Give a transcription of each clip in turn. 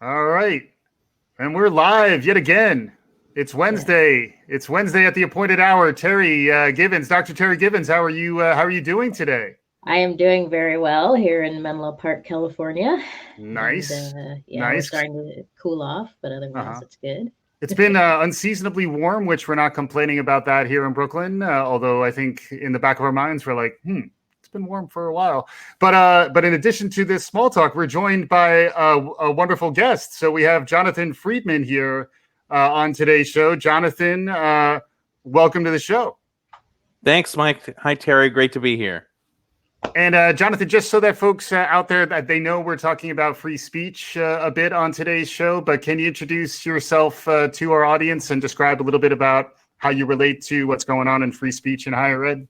All right. And we're live yet again. It's Wednesday. It's Wednesday at the appointed hour. Terry Givens, Dr. Terry Givens, how are you? How are you doing today? I am doing very well here in Menlo Park, California. And Nice, yeah, we're nice. starting to cool off, but otherwise Uh-huh. it's good. It's been unseasonably warm, which we're not complaining about that here in Brooklyn. Although I think in the back of our minds we're like, it's been warm for a while. But in addition to this small talk, we're joined by a wonderful guest. So we have Jonathan Friedman here on today's show. Jonathan, welcome to the show. Thanks, Mike. Hi, Terry. Great to be here. And Jonathan, just so that folks out there that they know we're talking about free speech a bit on today's show, but can you introduce yourself to our audience and describe a little bit about how you relate to what's going on in free speech in higher ed?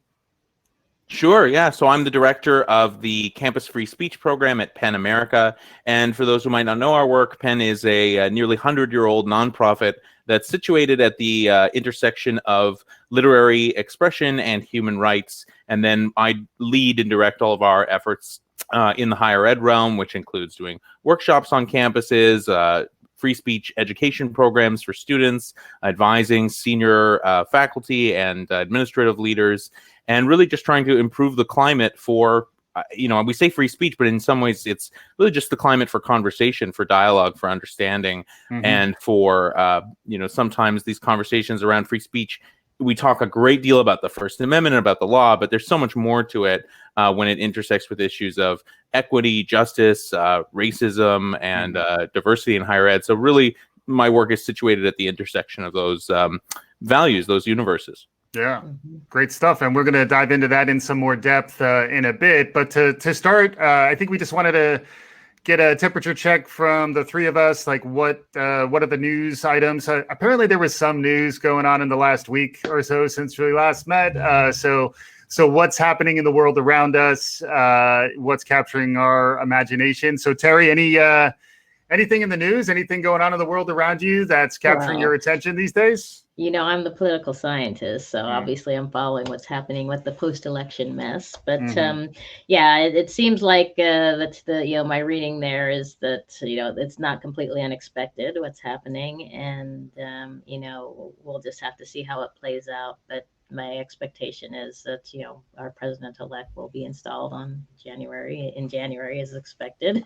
Sure, yeah. So I'm the director of the Campus Free Speech program at Penn America. And for those who might not know our work, Penn is a nearly 100-year-old nonprofit that's situated at the intersection of literary expression and human rights. And then I lead and direct all of our efforts in the higher ed realm, which includes doing workshops on campuses, free speech education programs for students, advising senior faculty and administrative leaders, and really just trying to improve the climate for, we say free speech, but in some ways it's really just the climate for conversation, for dialogue, for understanding, and for, sometimes these conversations around free speech, we talk a great deal about the First Amendment and about the law, but there's so much more to it when it intersects with issues of equity, justice, racism, and diversity in higher ed. So really, my work is situated at the intersection of those values, those universes. Yeah, great stuff. And we're going to dive into that in some more depth in a bit. But to start, I think we just wanted to get a temperature check from the three of us. Like what are the news items? Apparently there was some news going on in the last week or so since we last met. So what's happening in the world around us? What's capturing our imagination? So Terry, anything in the news, anything going on in the world around you that's capturing your attention these days? I'm the political scientist, so obviously I'm following what's happening with the post-election mess. But it seems like that's my reading there is that it's not completely unexpected what's happening, and we'll just have to see how it plays out. But my expectation is that our president-elect will be installed in January as expected.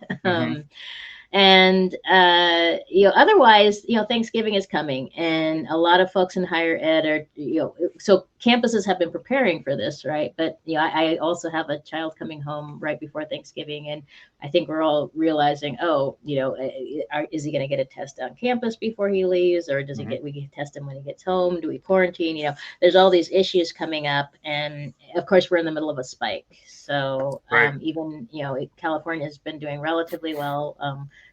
And otherwise, Thanksgiving is coming, and a lot of folks in higher ed are, so campuses have been preparing for this, right? But I also have a child coming home right before Thanksgiving, and I think we're all realizing, is he going to get a test on campus before he leaves, or does we can test him when he gets home? Do we quarantine? There's all these issues coming up, and of course we're in the middle of a spike. So even California has been doing relatively well.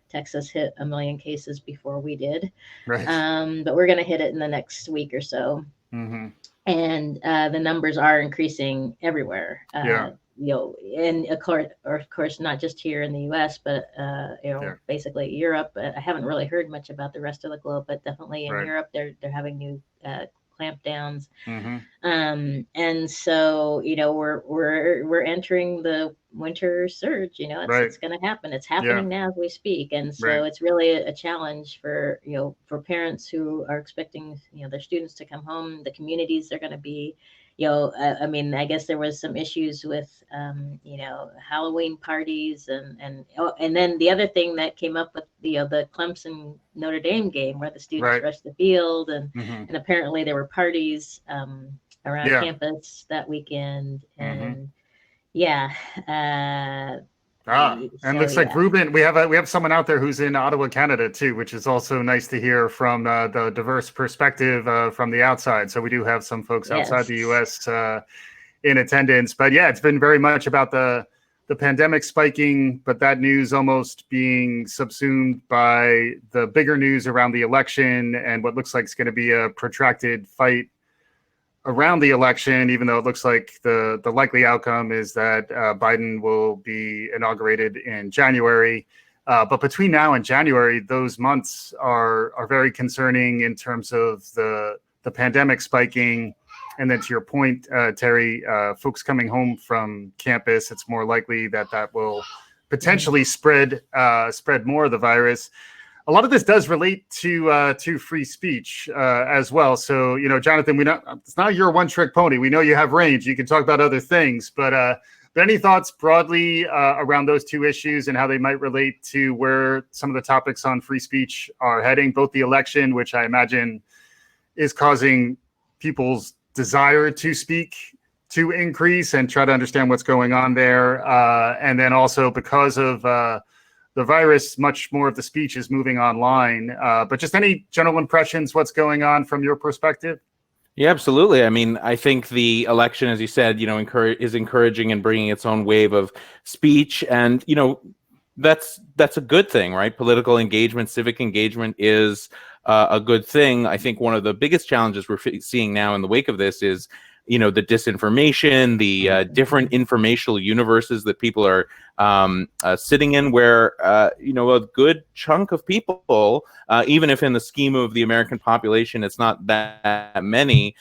Texas hit 1 million cases before we did, but we're going to hit it in the next week or so. And the numbers are increasing everywhere. And of course, not just here in the U.S., but basically Europe. I haven't really heard much about the rest of the globe, but definitely in Europe, they're having new clampdowns. And so we're entering the winter surge. It's going to happen. It's happening now as we speak, and so it's really a challenge for for parents who are expecting their students to come home. The communities they're going to be. I guess there was some issues with Halloween parties, and then the other thing that came up with the Clemson Notre Dame game where the students rushed the field, and apparently there were parties around campus that weekend, and and looks like Ruben, we have someone out there who's in Ottawa, Canada too, which is also nice to hear from the diverse perspective from the outside. So we do have some folks outside the U.S. In attendance. But yeah, it's been very much about the pandemic spiking, but that news almost being subsumed by the bigger news around the election and what looks like it's going to be a protracted fight around the election, even though it looks like the likely outcome is that Biden will be inaugurated in January. But between now and January, those months are very concerning in terms of the pandemic spiking. And then to your point, Terry, folks coming home from campus, it's more likely that will potentially spread more of the virus. a lot of this does relate to free speech as well. So, Jonathan, it's not your one-trick pony. We know you have range. You can talk about other things, but any thoughts broadly around those two issues and how they might relate to where some of the topics on free speech are heading, both the election, which I imagine is causing people's desire to speak to increase and try to understand what's going on there. And then also because of the virus, much more of the speech is moving online. But just any general impressions, what's going on from your perspective? Yeah, absolutely. I mean, I think the election, as you said, is encouraging and bringing its own wave of speech. And, that's a good thing, right? Political engagement, civic engagement is a good thing. I think one of the biggest challenges we're seeing now in the wake of this is, the disinformation, the different informational universes that people are sitting in, where, a good chunk of people, even if in the scheme of the American population, it's not that many,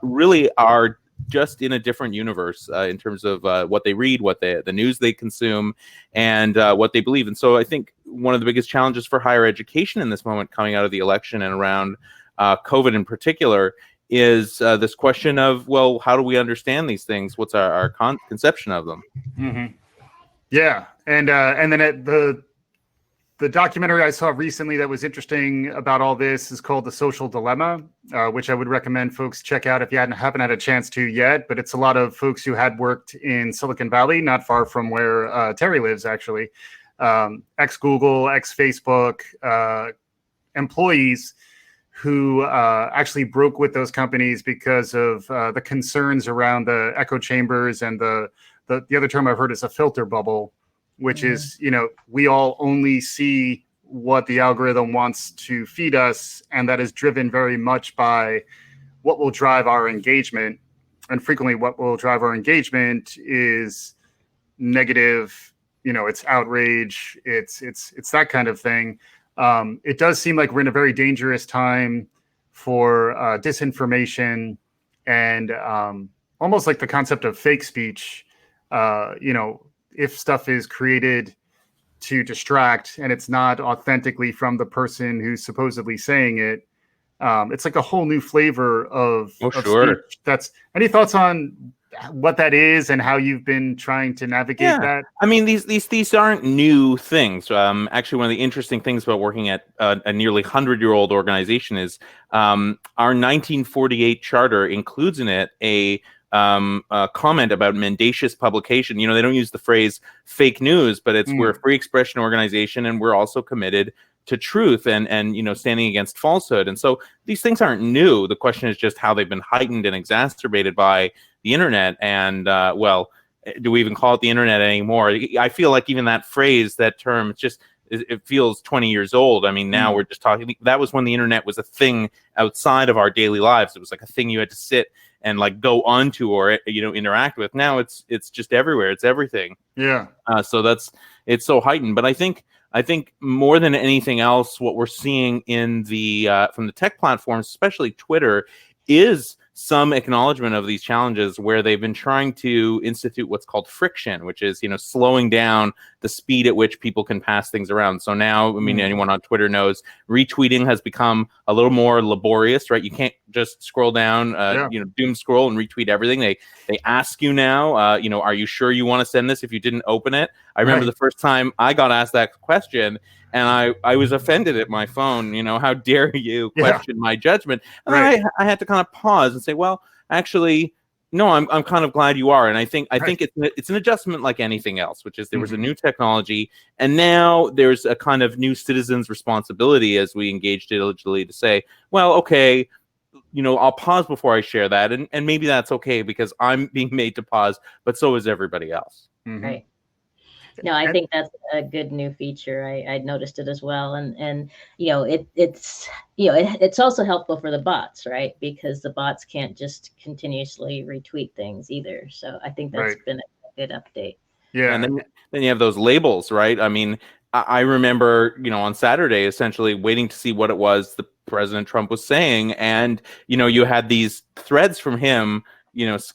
really are just in a different universe in terms of what they read, the news they consume, and what they believe. And so I think one of the biggest challenges for higher education in this moment, coming out of the election and around COVID in particular, is this question of, well, how do we understand these things? What's our conception of them? Mm-hmm. Yeah, and then the documentary I saw recently that was interesting about all this is called The Social Dilemma, which I would recommend folks check out if you haven't had a chance to yet. But it's a lot of folks who had worked in Silicon Valley, not far from where Terry lives, actually, ex-Google, ex-Facebook employees who actually broke with those companies because of the concerns around the echo chambers and the other term I've heard is a filter bubble, which is, we all only see what the algorithm wants to feed us. And that is driven very much by what will drive our engagement. And frequently what will drive our engagement is negative, it's outrage, it's that kind of thing. It does seem like we're in a very dangerous time for disinformation and almost like the concept of fake speech. If stuff is created to distract and it's not authentically from the person who's supposedly saying it, it's like a whole new flavor of sure. Speech. Any thoughts on what that is and how you've been trying to navigate that? I mean, these aren't new things. Actually, one of the interesting things about working at a nearly 100-year-old organization is our 1948 charter includes in it a comment about mendacious publication. They don't use the phrase fake news, but we're a free expression organization, and we're also committed to truth and standing against falsehood. And so these things aren't new. The question is just how they've been heightened and exacerbated by the internet. And do we even call it the internet anymore? I feel like even that phrase, that term, it feels 20 years old. I mean, now we're just talking. That was when the internet was a thing outside of our daily lives. It was like a thing you had to sit and like go onto or interact with. Now it's just everywhere. It's everything. Yeah. So it's so heightened. But I think more than anything else, what we're seeing in from the tech platforms, especially Twitter, is some acknowledgement of these challenges where they've been trying to institute what's called friction, which is, slowing down the speed at which people can pass things around. So now, I mean, anyone on Twitter knows retweeting has become a little more laborious, right? You can't just scroll down, doom scroll and retweet everything. They ask you now, are you sure you want to send this if you didn't open it? I remember the first time I got asked that question, and I was offended at my phone. How dare you question my judgment? And I had to kind of pause and say, well, actually, no, I'm kind of glad you are. And I think it's an adjustment like anything else, which is there was a new technology, and now there's a kind of new citizen's responsibility as we engage diligently to say, well, okay, I'll pause before I share that, and maybe that's okay because I'm being made to pause, but so is everybody else. Right. No, I think that's a good new feature. I noticed it as well, and it's also helpful for the bots, right? Because the bots can't just continuously retweet things either. So I think that's been a good update. Yeah, and then you have those labels, right? I mean, I remember, on Saturday, essentially waiting to see what it was that President Trump was saying, and you had these threads from him,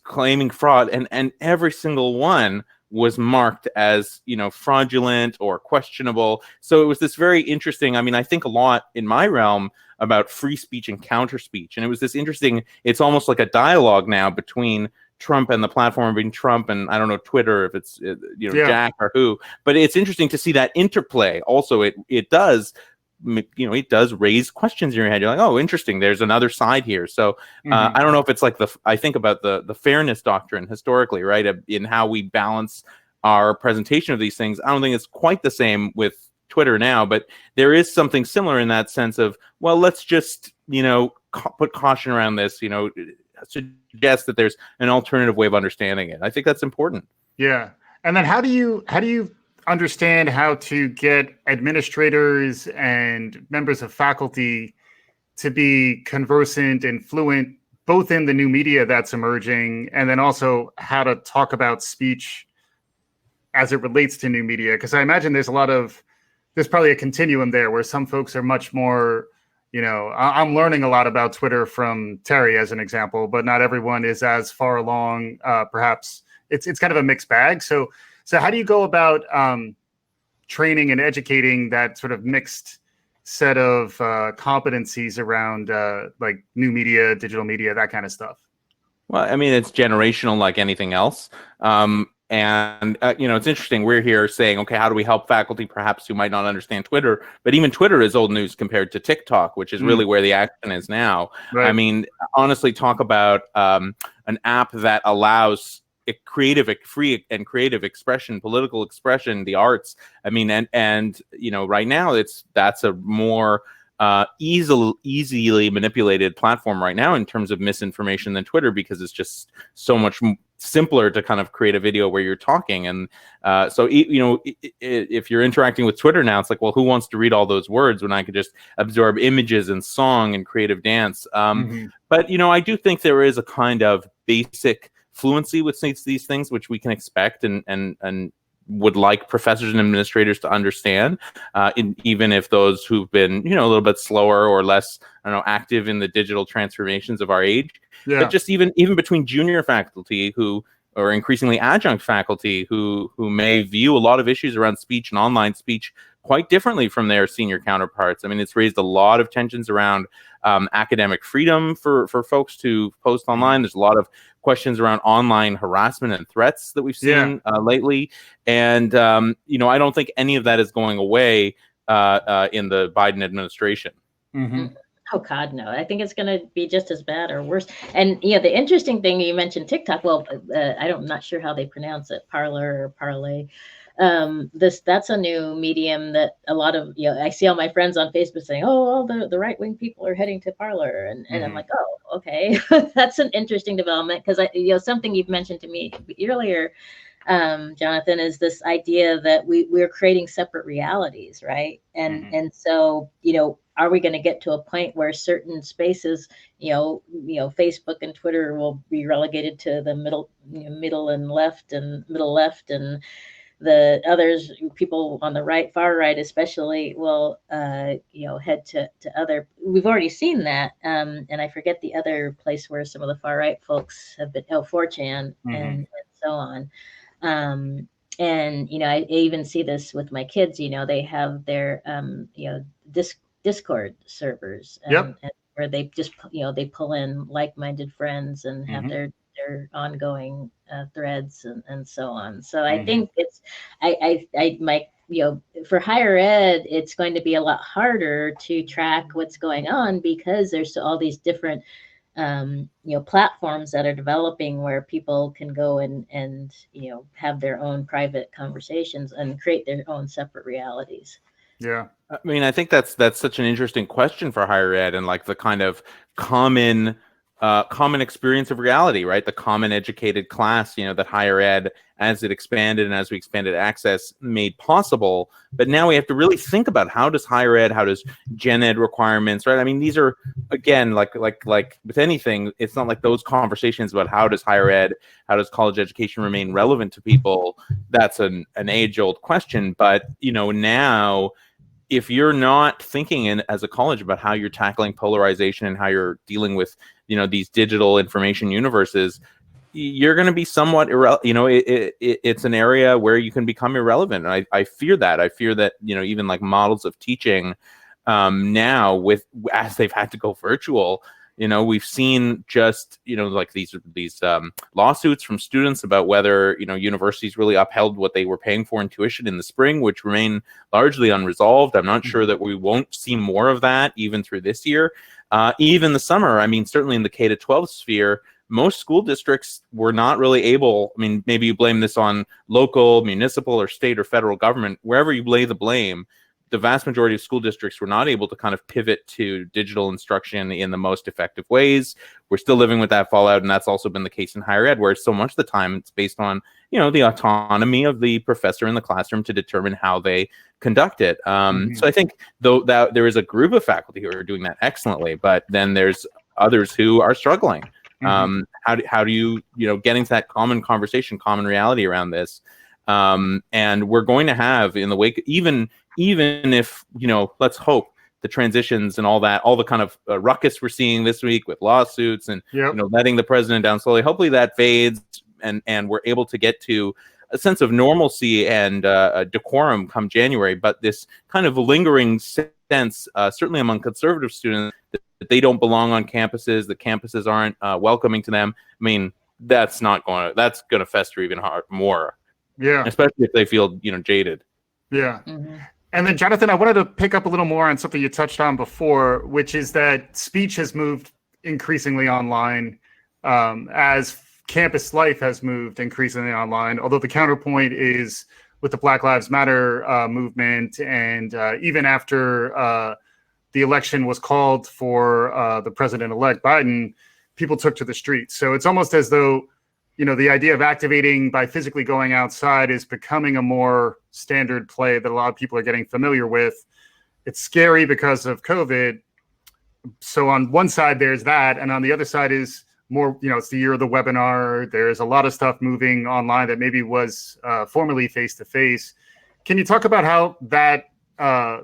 claiming fraud, and every single one was marked as, fraudulent or questionable. So it was this very interesting, I think a lot in my realm about free speech and counter speech. And it was this interesting, it's almost like a dialogue now between Trump and the platform, being Trump and, I don't know, Twitter, if it's, Jack or who. But it's interesting to see that interplay. Also, it does raise questions in your head. You're like, oh, interesting. There's another side here. So I don't know if it's like I think about the fairness doctrine historically, right? In how we balance our presentation of these things. I don't think it's quite the same with Twitter now, but there is something similar in that sense of, well, let's just, put caution around this, suggest that there's an alternative way of understanding it. I think that's important. Yeah. And then how do you understand how to get administrators and members of faculty to be conversant and fluent both in the new media that's emerging, and then also how to talk about speech as it relates to new media? Because I imagine there's probably a continuum there where some folks are much more, I'm learning a lot about Twitter from Terry as an example, but not everyone is as far along. Perhaps it's kind of a mixed bag. So how do you go about training and educating that sort of mixed set of competencies around like new media, digital media, that kind of stuff? Well, it's generational like anything else. And it's interesting. We're here saying, okay, how do we help faculty perhaps who might not understand Twitter? But even Twitter is old news compared to TikTok, which is really where the action is now. Right. Honestly, talk about an app that allows free and creative expression, political expression, the arts. And right now that's a more easily manipulated platform right now in terms of misinformation than Twitter, because it's just so much simpler to kind of create a video where you're talking. And so if you're interacting with Twitter now, it's like, well, who wants to read all those words when I could just absorb images and song and creative dance? But I do think there is a kind of basic fluency with these things, which we can expect and would like professors and administrators to understand, even if those who've been, a little bit slower or less, active in the digital transformations of our age. Yeah. But just even between junior faculty or increasingly adjunct faculty who may view a lot of issues around speech and online speech quite differently from their senior counterparts. It's raised a lot of tensions around academic freedom for folks to post online. There's a lot of questions around online harassment and threats that we've seen lately. And, I don't think any of that is going away in the Biden administration. Oh, God, no. I think it's going to be just as bad or worse. And, the interesting thing, you mentioned TikTok. Well, I'm not sure how they pronounce it, Parler or Parlay. That's a new medium that a lot of, I see all my friends on Facebook saying, oh, all the right-wing people are heading to Parler. And I'm like, oh, okay. That's an interesting development, because something you've mentioned to me earlier, Jonathan, is this idea that we're creating separate realities, right? And so, are we going to get to a point where certain spaces, Facebook and Twitter will be relegated to the middle and left, and middle left, and the others, people on the far right especially, will head to other. We've already seen that, and I forget the other place where some of the far right folks have been, 4chan and so on. And I even see this with my kids. They have their Discord servers, and where they just they pull in like-minded friends and have their ongoing threads and so on. So I think it's for higher ed, it's going to be a lot harder to track what's going on, because there's all these different platforms that are developing where people can go and have their own private conversations and create their own separate realities. Yeah. I think that's such an interesting question for higher ed, and like the kind of common experience of reality, right? The common educated class, that higher ed, as it expanded and as we expanded access, made possible. But now we have to really think about, how does higher ed, how does gen ed requirements, right? These are, again, like with anything, it's not like those conversations about how does higher ed, how does college education remain relevant to people? That's an age-old question. But, now, if you're not thinking as a college about how you're tackling polarization and how you're dealing with, these digital information universes, you're going to be somewhat it's an area where you can become irrelevant. And I fear that. I fear that, even like models of teaching now as they've had to go virtual, we've seen just, like these lawsuits from students about whether, universities really upheld what they were paying for in tuition in the spring, which remain largely unresolved. I'm not sure that we won't see more of that even through this year. Even the summer, I mean, certainly in the K-12 sphere, most school districts were not really able, I mean, maybe you blame this on local, municipal, or state or federal government, wherever you lay the blame, the vast majority of school districts were not able to kind of pivot to digital instruction in the most effective ways. We're still living with that fallout, and that's also been the case in higher ed, where so much of the time it's based on, the autonomy of the professor in the classroom to determine how they conduct it. So I think though that there is a group of faculty who are doing that excellently, but then there's others who are struggling. How do you, get into that common conversation, common reality around this? And we're going to have in the wake, even if, let's hope the transitions and all the kind of ruckus we're seeing this week with lawsuits and, letting the president down slowly, hopefully that fades and we're able to get to a sense of normalcy and decorum come January. But this kind of lingering sense, certainly among conservative students, that they don't belong on campuses, the campuses aren't welcoming to them. I mean, that's going to fester even more. Yeah. Especially if they feel, jaded. Yeah. And then, Jonathan, I wanted to pick up a little more on something you touched on before, which is that speech has moved increasingly online as campus life has moved increasingly online. Although the counterpoint is with the Black Lives Matter movement, and even after the election was called for the president-elect Biden, people took to the streets. So it's almost as though, the idea of activating by physically going outside is becoming a more standard play that a lot of people are getting familiar with. It's scary because of COVID. So on one side, there's that. And on the other side is more, it's the year of the webinar. There's a lot of stuff moving online that maybe was formerly face-to-face. Can you talk about how that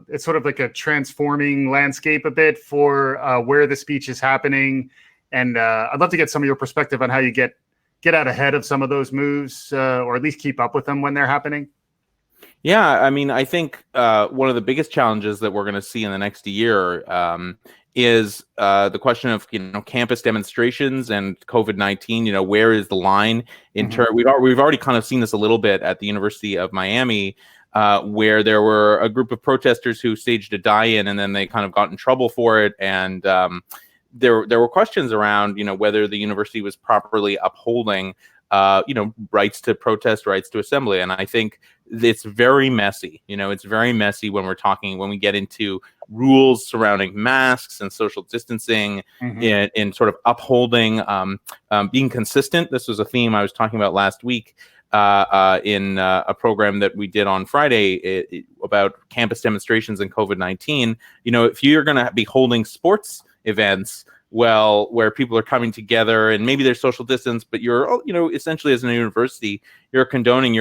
it's sort of like a transforming landscape a bit for where the speech is happening? And I'd love to get some of your perspective on how you get out ahead of some of those moves, or at least keep up with them when they're happening. Yeah, I mean, I think one of the biggest challenges that we're going to see in the next year is the question of campus demonstrations and COVID-19. Where is the line in turn? We've already kind of seen this a little bit at the University of Miami, where there were a group of protesters who staged a die-in, and then they kind of got in trouble for it, and there were questions around whether the university was properly upholding rights to protest, rights to assembly. And I think it's very messy. It's very messy when we get into rules surrounding masks and social distancing, in sort of upholding, being consistent. This was a theme I was talking about last week in a program that we did on Friday about campus demonstrations and COVID-19. If you're going to be holding sports events, where people are coming together and maybe there's social distance, but you're, essentially as a university, you're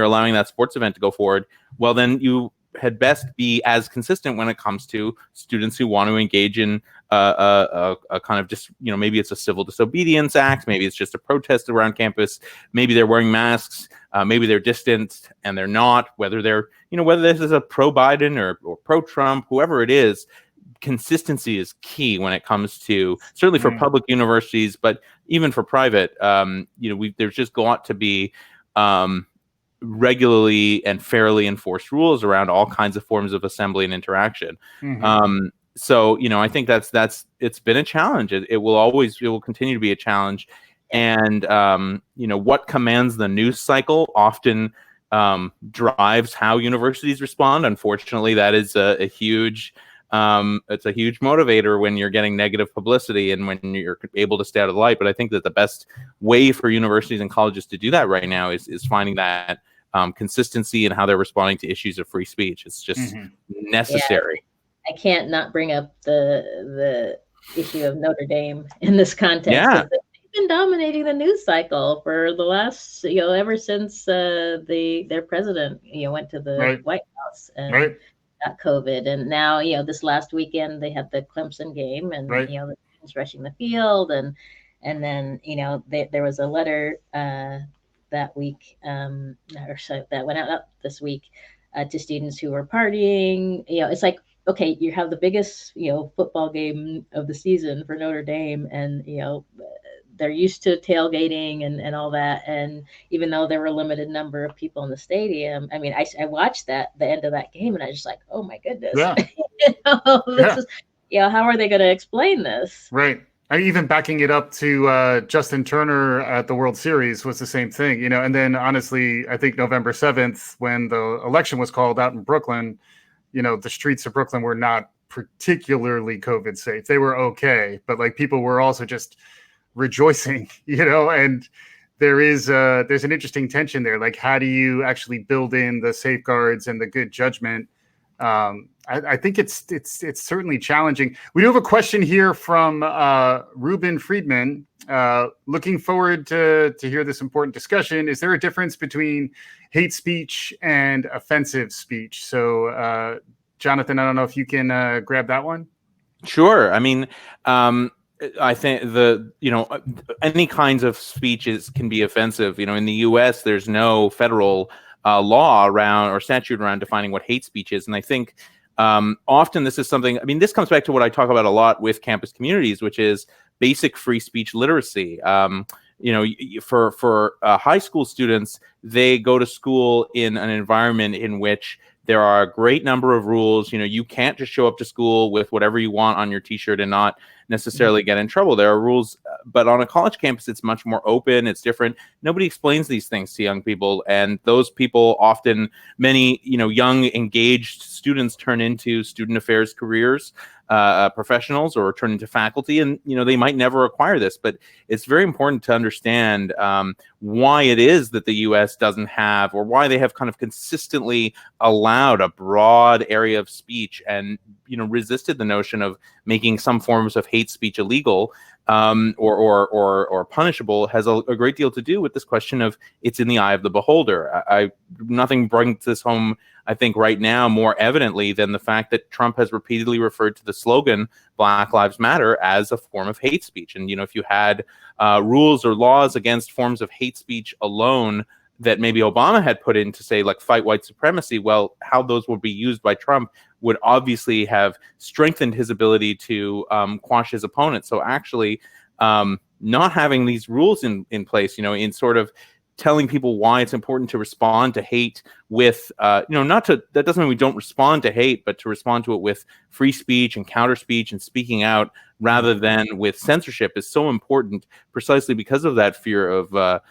allowing that sports event to go forward. Well, then you had best be as consistent when it comes to students who want to engage in a kind of just, maybe it's a civil disobedience act, maybe it's just a protest around campus, maybe they're wearing masks, maybe they're distanced and they're not, whether this is a pro-Biden or pro-Trump, whoever it is. Consistency is key when it comes to, certainly for public universities, but even for private. There's just got to be regularly and fairly enforced rules around all kinds of forms of assembly and interaction. So I think that's it's been a challenge. It will continue to be a challenge. And what commands the news cycle often drives how universities respond. Unfortunately, that is a huge it's a huge motivator when you're getting negative publicity and when you're able to stay out of the light. But I think that the best way for universities and colleges to do that right now is finding that consistency in how they're responding to issues of free speech. It's just necessary. Yeah, I can't not bring up the issue of Notre Dame in this context. Yeah. They've been dominating the news cycle for the last, ever since their president, went to the White House and got COVID. And now, this last weekend they had the Clemson game, and the teams rushing the field, and And then, there was a letter that week, or so that went out this week to students who were partying. It's like, okay, you have the biggest, football game of the season for Notre Dame, and they're used to tailgating and all that. And even though there were a limited number of people in the stadium, I mean, I watched the end of that game, and I was just like, oh my goodness, this is, how are they going to explain this? Right. Even backing it up to Justin Turner at the World Series was the same thing, and then honestly, I think November 7th, when the election was called out in Brooklyn, the streets of Brooklyn were not particularly COVID safe. They were okay, but like people were also just rejoicing, and there's an interesting tension there. Like, how do you actually build in the safeguards and the good judgment? I think it's certainly challenging. We do have a question here from Ruben Friedman. Looking forward to hear this important discussion. Is there a difference between hate speech and offensive speech? So, Jonathan, I don't know if you can grab that one. Sure. I mean, I think any kinds of speeches can be offensive. In the U.S., there's no federal law around or statute around defining what hate speech is, and I think often this is something. I mean, this comes back to what I talk about a lot with campus communities, which is basic free speech literacy. For high school students, they go to school in an environment in which there are a great number of rules. You can't just show up to school with whatever you want on your T-shirt and not necessarily get in trouble. There are rules, but on a college campus, it's much more open. It's different. Nobody explains these things to young people, and those people often, many young engaged students turn into student affairs careers, professionals, or turn into faculty, and they might never acquire this. But it's very important to understand why it is that the U.S. doesn't have, or why they have kind of consistently allowed a broad area of speech and resisted the notion of making some forms of hate speech illegal or punishable. Has a great deal to do with this question of it's in the eye of the beholder. Nothing brings this home, I think, right now more evidently than the fact that Trump has repeatedly referred to the slogan Black Lives Matter as a form of hate speech. And if you had rules or laws against forms of hate speech alone that maybe Obama had put in to say, like, fight white supremacy, well, how those would be used by Trump would obviously have strengthened his ability to quash his opponents. So actually not having these rules in place, in sort of telling people why it's important to respond to hate with, that doesn't mean we don't respond to hate, but to respond to it with free speech and counter speech and speaking out rather than with censorship is so important, precisely because of that fear of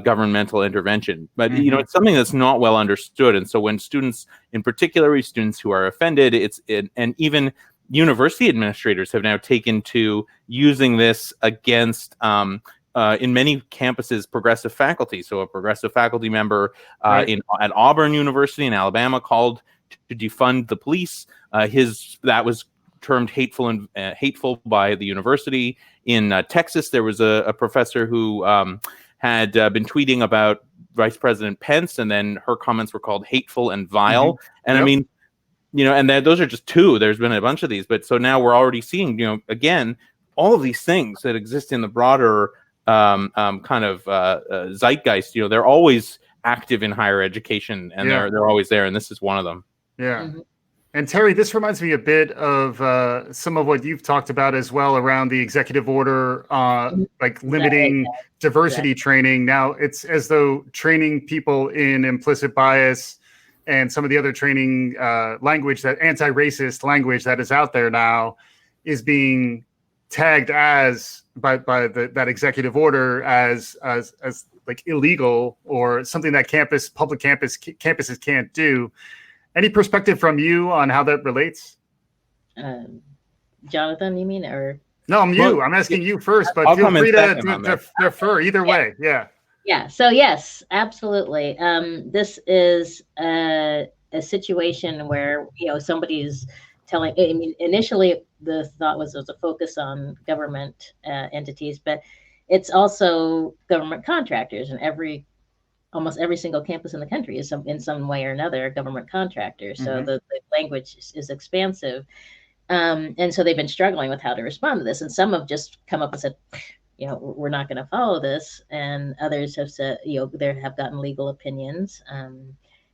governmental intervention. But it's something that's not well understood, and so when students, in particular students who are offended, and even university administrators have now taken to using this against in many campuses progressive faculty. So a progressive faculty member at Auburn University in Alabama called to defund the police. That was termed hateful by the university. In Texas, there was a professor who had been tweeting about Vice President Pence, and then her comments were called hateful and vile. And I mean, and those are just two. There's been a bunch of these, but so now we're already seeing, again, all of these things that exist in the broader kind of zeitgeist. They're always active in higher education, and they're always there, and this is one of them. Yeah. And Terry, this reminds me a bit of some of what you've talked about as well around the executive order, like limiting diversity training. Now it's as though training people in implicit bias and some of the other training language, that anti-racist language that is out there now, is being tagged as by that executive order as like illegal or something that public campuses can't do. Any perspective from you on how that relates? Jonathan, you mean, or? No, I'm asking you first, but feel free to defer either way. Yeah. Yeah. So yes, absolutely. This is a situation where somebody's telling. I mean, initially the thought was a focus on government entities, but it's also government contractors, and almost every single campus in the country is in some way or another a government contractor. So the language is expansive. And so they've been struggling with how to respond to this. And some have just come up and said, we're not going to follow this. And others have said, there have gotten legal opinions,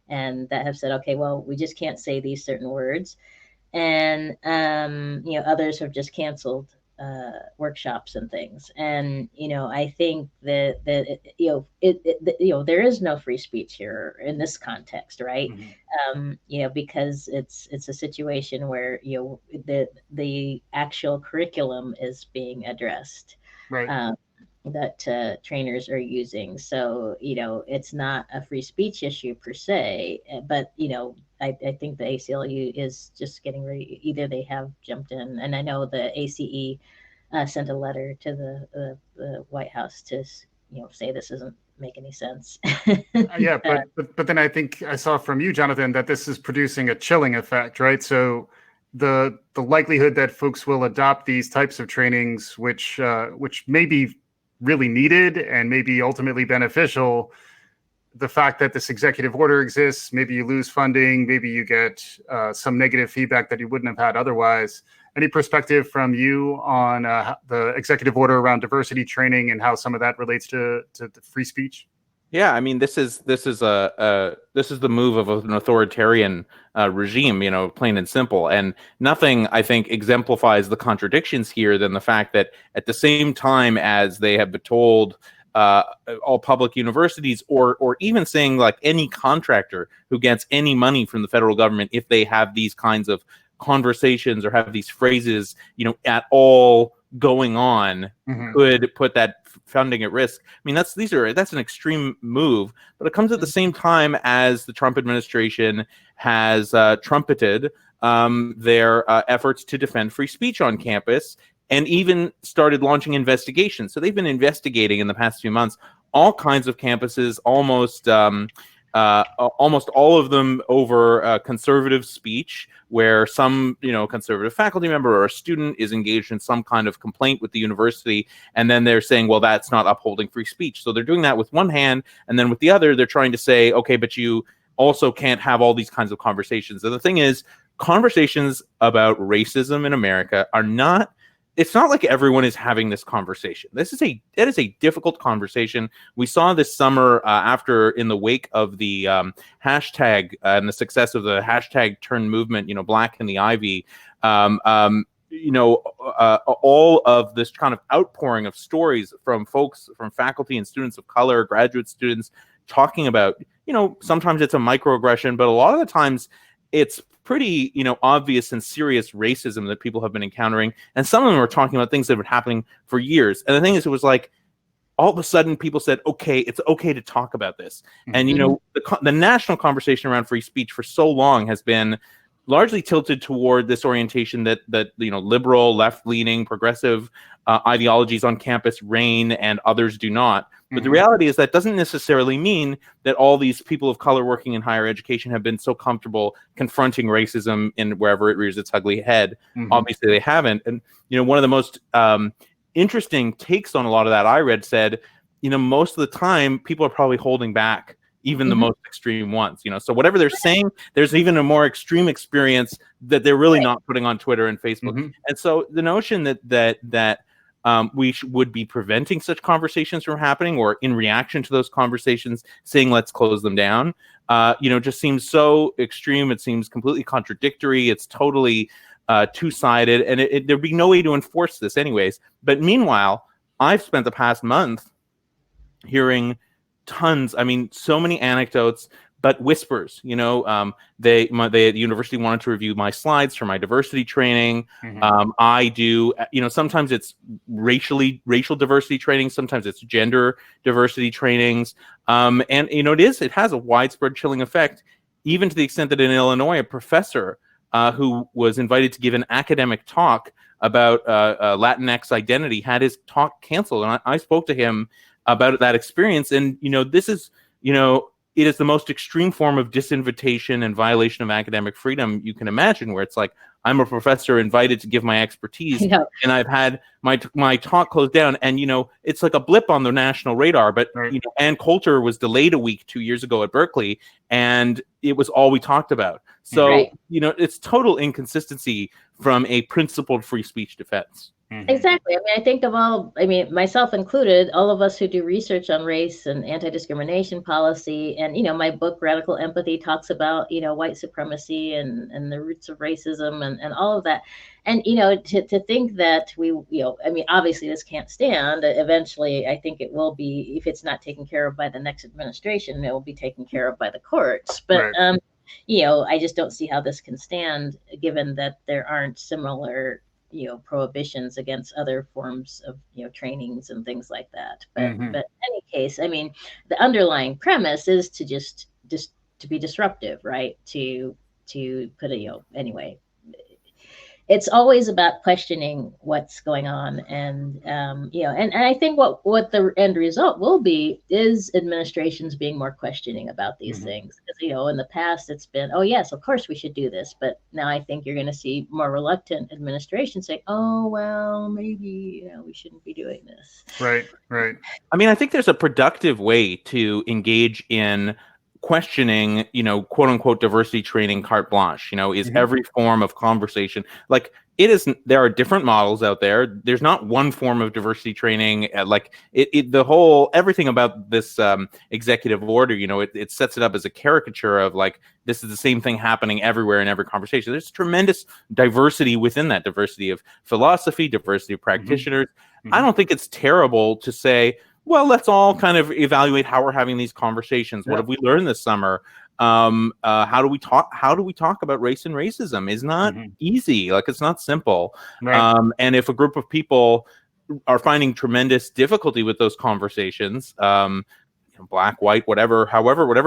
and that have said, okay, well, we just can't say these certain words. And, others have just canceled workshops and things. And, I think that there is no free speech here in this context, right? Because it's a situation where, the actual curriculum is being addressed. Right. That trainers are using. So, it's not a free speech issue per se, but, I think the ACLU is just getting ready. Either they have jumped in, and I know the ACE sent a letter to the White House to, say this doesn't make any sense. Yeah, but then I think I saw from you, Jonathan, that this is producing a chilling effect, right? So the likelihood that folks will adopt these types of trainings, which may be really needed and maybe ultimately beneficial, the fact that this executive order exists, maybe you lose funding, maybe you get some negative feedback that you wouldn't have had otherwise. Any perspective from you on the executive order around diversity training and how some of that relates to the free speech? Yeah, I mean, this is the move of an authoritarian regime, plain and simple. And nothing, I think, exemplifies the contradictions here than the fact that at the same time as they have been told all public universities, or even saying like any contractor who gets any money from the federal government, if they have these kinds of conversations or have these phrases, at all going on, could put that funding at risk. I mean, that's an extreme move, but it comes at the same time as the Trump administration has trumpeted their efforts to defend free speech on campus, and even started launching investigations. So they've been investigating in the past few months all kinds of campuses, almost all of them over conservative speech, where some conservative faculty member or a student is engaged in some kind of complaint with the university, and then they're saying, well, that's not upholding free speech. So they're doing that with one hand, and then with the other, they're trying to say, okay, but you also can't have all these kinds of conversations. And the thing is, conversations about racism in America are not. It's not like everyone is having this conversation. It is a difficult conversation. We saw this summer in the wake of the hashtag and the success of the hashtag turn movement, Black in the Ivy, all of this kind of outpouring of stories from folks, from faculty and students of color, graduate students, talking about, sometimes it's a microaggression, but a lot of the times it's pretty, obvious and serious racism that people have been encountering. And some of them are talking about things that have been happening for years. And the thing is, it was like, all of a sudden people said, okay, it's okay to talk about this. And, the national conversation around free speech for so long has been largely tilted toward this orientation that liberal, left-leaning, progressive ideologies on campus reign and others do not. But the reality is that doesn't necessarily mean that all these people of color working in higher education have been so comfortable confronting racism in wherever it rears its ugly head. Obviously, they haven't. And, one of the most interesting takes on a lot of that I read said, most of the time people are probably holding back even the most extreme ones. So whatever they're saying, there's even a more extreme experience that they're really not putting on Twitter and Facebook. And so the notion that we would be preventing such conversations from happening, or in reaction to those conversations saying let's close them down, just seems so extreme. It seems completely contradictory. It's totally two-sided, and there'd be no way to enforce this anyways. But meanwhile, I've spent the past month hearing tons, so many anecdotes, but whispers. The university wanted to review my slides for my diversity training. I do, sometimes it's racial diversity training, sometimes it's gender diversity trainings. And it has a widespread chilling effect, even to the extent that in Illinois, a professor who was invited to give an academic talk about Latinx identity had his talk canceled. And I spoke to him about that experience. And, this is, it is the most extreme form of disinvitation and violation of academic freedom you can imagine, where it's like, I'm a professor invited to give my expertise, and I've had my talk closed down. And, it's like a blip on the national radar. But, Ann Coulter was delayed a week 2 years ago at Berkeley, and it was all we talked about. So, it's total inconsistency from a principled free speech defense. Exactly. I mean, I think myself included, all of us who do research on race and anti-discrimination policy, and, my book, Radical Empathy, talks about, white supremacy and the roots of racism and all of that. And, to think that obviously this can't stand. Eventually, I think it will be, if it's not taken care of by the next administration, it will be taken care of by the courts. But, Right. I just don't see how this can stand, given that there aren't similar prohibitions against other forms of trainings and things like that. But in any case, I mean, the underlying premise is to just to be disruptive, right? To put anyway, it's always about questioning what's going on, and and I think what the end result will be is administrations being more questioning about these things, because in the past it's been, oh yes, of course we should do this, but now I think you're going to see more reluctant administrations say, oh well, maybe we shouldn't be doing this. Right. I mean, I think there's a productive way to engage in questioning, quote unquote diversity training carte blanche. Is every form of conversation, like, it isn't. There are different models out there. There's not one form of diversity training. Like the whole, everything about this executive order, it sets it up as a caricature of, like, this is the same thing happening everywhere in every conversation. There's tremendous diversity within that, diversity of philosophy, diversity of practitioners. I don't think it's terrible to say, well, let's all kind of evaluate how we're having these conversations. What have we learned this summer? How do we talk about race and racism? Is not easy. Like, it's not simple. Right. And if a group of people are finding tremendous difficulty with those conversations, black, white, whatever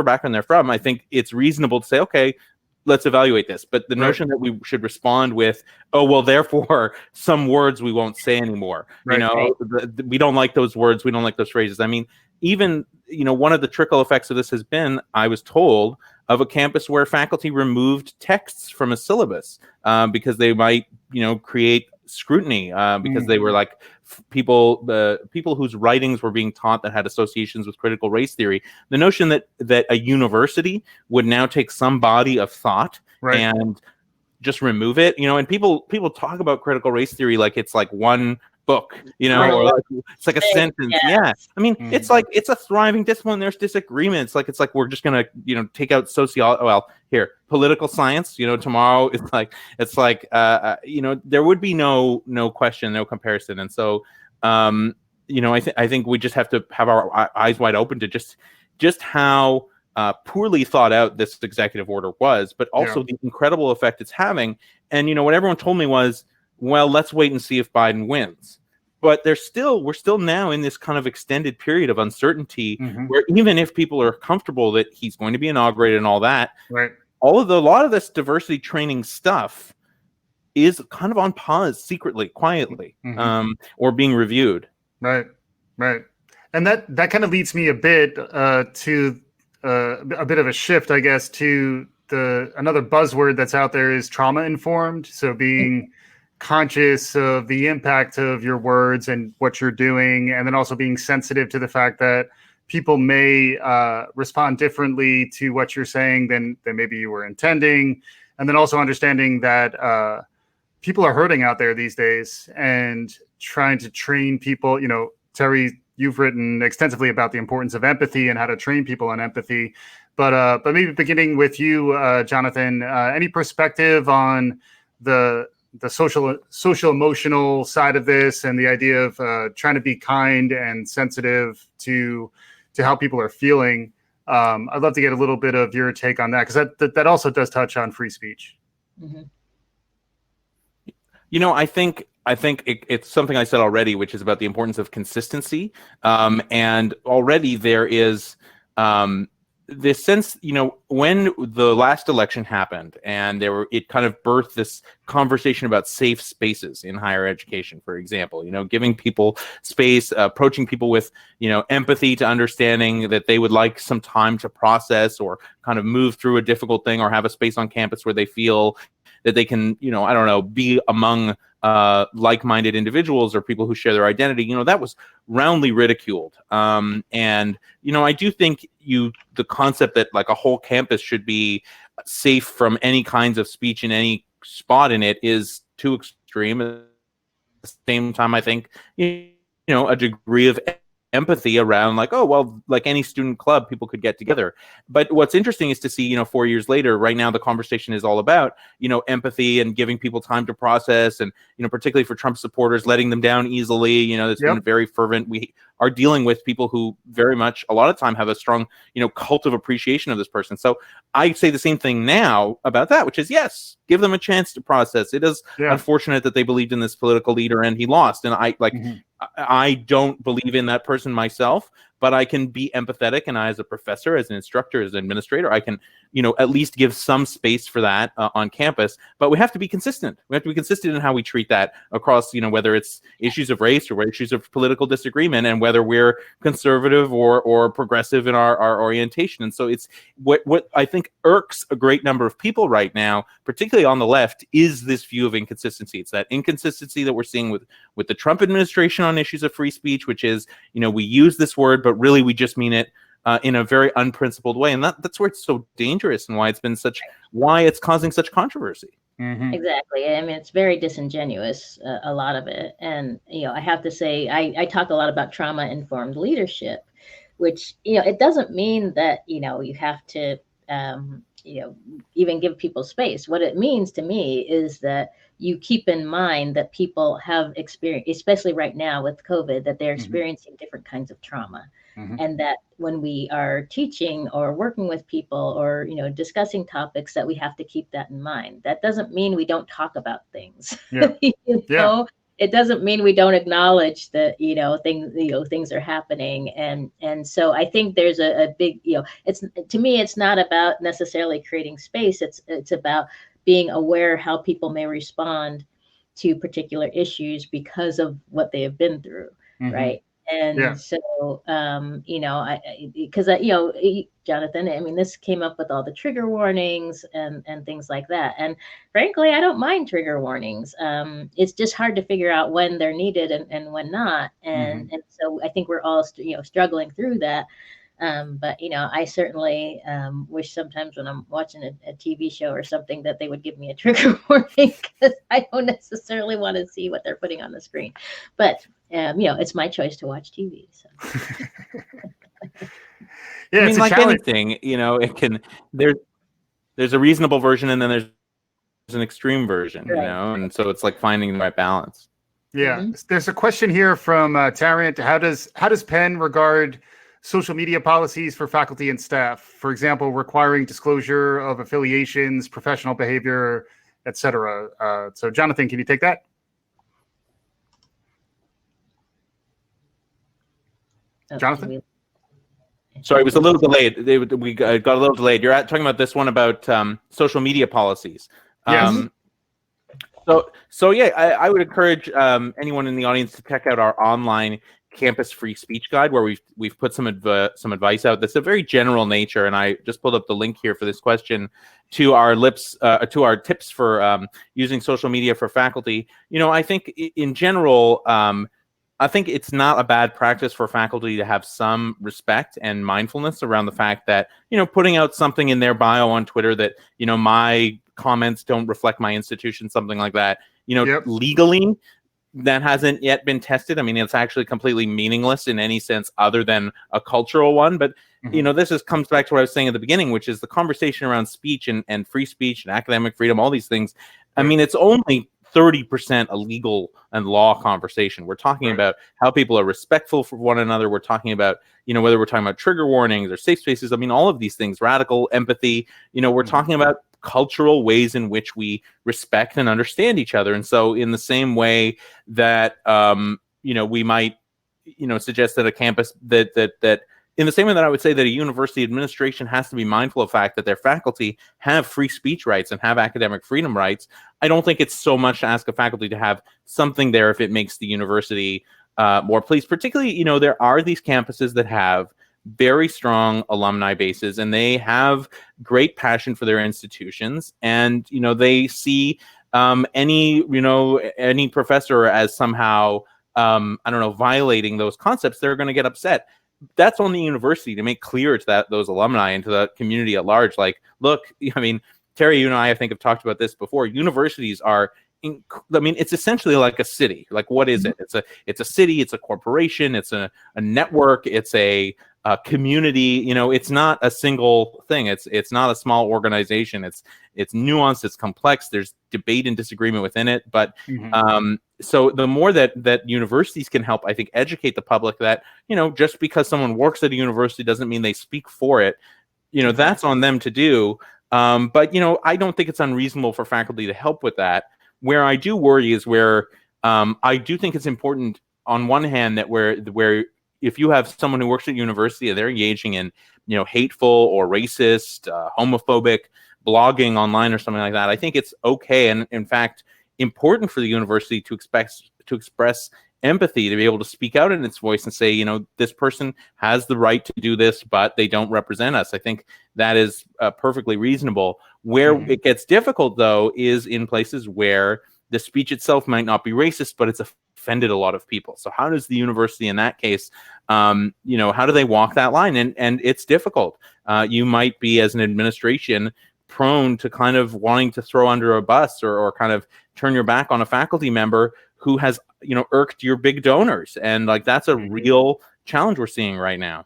background they're from, I think it's reasonable to say, okay, let's evaluate this. But the notion that we should respond with, oh, well, therefore, some words we won't say anymore. Right. We don't like those words. We don't like those phrases. I mean, even, one of the trickle effects of this has been, I was told, of a campus where faculty removed texts from a syllabus because they might, create scrutiny because they were like people whose writings were being taught that had associations with critical race theory. The notion that a university would now take some body of thought and just remove it, and people talk about critical race theory like it's like one book, or like, it's like a sentence. Yeah. I mean, it's like, it's a thriving discipline. There's disagreements. Like, it's like, we're just going to, take out political science, tomorrow it's like, there would be no question, no comparison. And so, I think we just have to have our eyes wide open to just how poorly thought out this executive order was, but also the incredible effect it's having. And, what everyone told me was, well, let's wait and see if Biden wins. But we're still now in this kind of extended period of uncertainty where even if people are comfortable that he's going to be inaugurated and all that, a lot of this diversity training stuff is kind of on pause secretly, quietly, or being reviewed. Right. And that kind of leads me a bit to a bit of a shift, I guess, to another buzzword that's out there is trauma informed. So being conscious of the impact of your words and what you're doing, and then also being sensitive to the fact that people may respond differently to what you're saying than maybe you were intending, and then also understanding that people are hurting out there these days, and trying to train people. Terry, you've written extensively about the importance of empathy and how to train people on empathy, but maybe beginning with you, Jonathan, any perspective on the social emotional side of this, and the idea of trying to be kind and sensitive to how people are feeling. I'd love to get a little bit of your take on that, because that also does touch on free speech. I think it's something I said already, which is about the importance of consistency. And already there is this sense, when the last election happened, and it kind of birthed this conversation about safe spaces in higher education, for example, giving people space, approaching people with, empathy to understanding that they would like some time to process or kind of move through a difficult thing, or have a space on campus where they feel that they can, be among like-minded individuals or people who share their identity. That was roundly ridiculed. And, I do think the concept that like a whole campus should be safe from any kinds of speech in any spot in it is too extreme. same time, I think, a degree of empathy around like, oh, well, like any student club, people could get together. But what's interesting is to see, 4 years later, right now, the conversation is all about, empathy and giving people time to process, and, particularly for Trump supporters, letting them down easily. It's been very fervent. We are dealing with people who very much, a lot of time, have a strong, cult of appreciation of this person. So I say the same thing now about that, which is, yes, give them a chance to process. It is unfortunate that they believed in this political leader and he lost. And I don't believe in that person myself, but I can be empathetic. And I, as a professor, as an instructor, as an administrator, I can, at least give some space for that on campus. But we have to be consistent. We have to be consistent in how we treat that across, whether it's issues of race or issues of political disagreement, and whether we're conservative or progressive in our orientation. And so it's what I think irks a great number of people right now, particularly on the left, is this view of inconsistency. It's that inconsistency that we're seeing with the Trump administration on issues of free speech, which is, we use this word, but really we just mean it in a very unprincipled way. And that's where it's so dangerous, and why it's causing such controversy. Exactly. I mean, it's very disingenuous, a lot of it. And, I have to say, I talk a lot about trauma-informed leadership, which, it doesn't mean that, you have to, even give people space. What it means to me is that you keep in mind that people have experienced, especially right now with COVID, that they're experiencing different kinds of trauma. And that when we are teaching or working with people or, discussing topics, that we have to keep that in mind. That doesn't mean we don't talk about things. It doesn't mean we don't acknowledge that, things are happening. And so I think there's a big, to me, it's not about necessarily creating space. It's about being aware how people may respond to particular issues because of what they have been through. Right. And so, because, Jonathan, I mean, this came up with all the trigger warnings and things like that. And frankly, I don't mind trigger warnings. It's just hard to figure out when they're needed and when not. And so I think we're all, struggling through that. But, I certainly wish sometimes when I'm watching a TV show or something that they would give me a trigger warning, because I don't necessarily want to see what they're putting on the screen. But, it's my choice to watch TV. So. I mean, like anything, it can, there's a reasonable version, and then there's an extreme version, and so it's like finding the right balance. Yeah. There's a question here from Tarrant. How does Penn regard social media policies for faculty and staff? For example, requiring disclosure of affiliations, professional behavior, etc. So, Jonathan, can you take that? Jonathan? Sorry, it was a little delayed. We got a little delayed. You're talking about this one about social media policies. Yes. So yeah, I would encourage anyone in the audience to check out our online campus free speech guide, where we've put some advice out that's a very general nature. And I just pulled up the link here for this question to our tips for using social media for faculty. I think in general, I think it's not a bad practice for faculty to have some respect and mindfulness around the fact that, putting out something in their bio on Twitter that, my comments don't reflect my institution, something like that, legally, that hasn't yet been tested. I mean, it's actually completely meaningless in any sense other than a cultural one. But, this comes back to what I was saying at the beginning, which is the conversation around speech and free speech and academic freedom, all these things. I mean, it's only 30% a legal and law conversation. We're talking about how people are respectful for one another. We're talking about, whether we're talking about trigger warnings or safe spaces. I mean, all of these things, radical empathy, we're talking about cultural ways in which we respect and understand each other. And so in the same way that, we might, suggest that a campus that in the same way that I would say that a university administration has to be mindful of the fact that their faculty have free speech rights and have academic freedom rights, I don't think it's so much to ask a faculty to have something there if it makes the university more pleased. Particularly, there are these campuses that have very strong alumni bases, and they have great passion for their institutions, and they see any professor as somehow violating those concepts. They're going to get upset. That's on the university to make clear to those alumni and to the community at large. Like, look, I mean, Terry, you and I think have talked about this before. Universities are I mean, it's essentially like a city. Like, what is it? It's a city. It's a corporation. It's a network. It's a community. You know, it's not a single thing. It's not a small organization. It's nuanced. It's complex. There's debate and disagreement within it. But so the more that universities can help, I think, educate the public that, you know, just because someone works at a university doesn't mean they speak for it. You know, that's on them to do. But, you know, I don't think it's unreasonable for faculty to help with that. Where I do worry is where I do think it's important on one hand that where if you have someone who works at university and they're engaging in, you know, hateful or racist, homophobic blogging online or something like that, I think it's okay and in fact important for the university to express empathy, to be able to speak out in its voice and say, you know, this person has the right to do this, but they don't represent us. I think that is perfectly reasonable. Where it gets difficult, though, is in places where the speech itself might not be racist, but it's offended a lot of people. So how does the university in that case, you know, how do they walk that line? And it's difficult. You might be, as an administration, prone to kind of wanting to throw under a bus or kind of turn your back on a faculty member who has, you know, irked your big donors. And like, that's a real challenge we're seeing right now.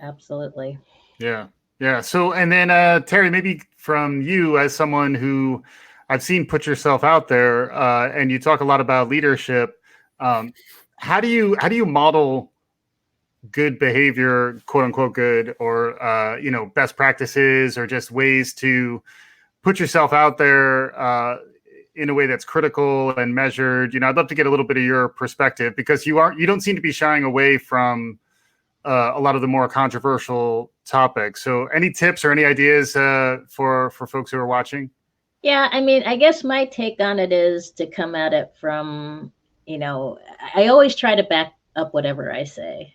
Absolutely. Yeah. Yeah. So, and then Terry, maybe from you as someone who I've seen put yourself out there and you talk a lot about leadership. How do you model good behavior, quote unquote good, or, you know, best practices or just ways to put yourself out there in a way that's critical and measured? You know, I'd love to get a little bit of your perspective because you don't seem to be shying away from a lot of the more controversial topics. So any tips or any ideas for folks who are watching? Yeah, I mean, I guess my take on it is to come at it from, you know, I always try to back up whatever I say